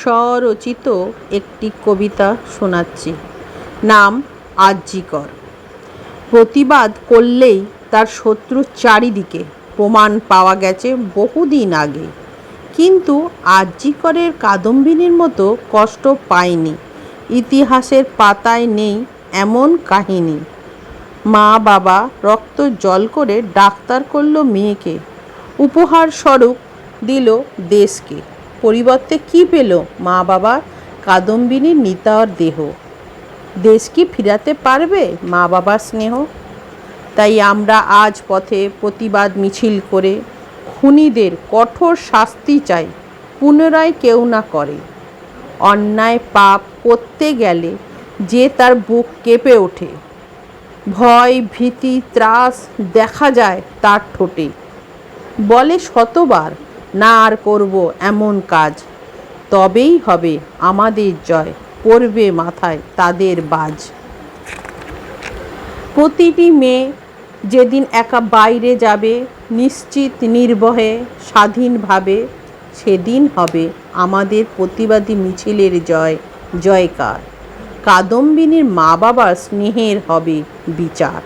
স্বরচিত একটি কবিতা শোনাচ্ছি। নাম আর জি কর। প্রতিবাদ করলেই তার শত্রু চারিদিকে, প্রমাণ পাওয়া গেছে বহুদিন আগে। কিন্তু আর জি করের কাদম্বিনীর মতো কষ্ট পায়নি, ইতিহাসের পাতায় নেই এমন কাহিনী। মা বাবা রক্ত জল করে ডাক্তার করলো মেয়েকে, উপহার স্বরূপ দিল দেশকে। পরিবর্তে কি পেল মা বাবা? কাদম্বিনীর নিথর দেহ। দেশ কি ফিরাতে পারবে মা বাবার স্নেহ? তাই আমরা আজ পথে প্রতিবাদ মিছিল করে খুনিদের কঠোর শাস্তি চাই, পুনরায় কেউ না করে। অন্যায় পাপ করতে গেলে যে তার বুক কেঁপে ওঠে, ভয় ভীতি ত্রাস দেখা যায় তার ঠোঁটে। বলে শতবার, না আর করব এমন কাজ, তবেই হবে আমাদের জয়, পড়বে মাথায় তাদের বাজ। প্রতিটি মেয়ে যেদিন একা বাইরে যাবে, নিশ্চিত নির্ভয়ে স্বাধীনভাবে, সেদিন হবে আমাদের প্রতিবাদী মিছিলের জয় জয়কার। কাদম্বিনীর মা বাবার স্নেহের হবে বিচার।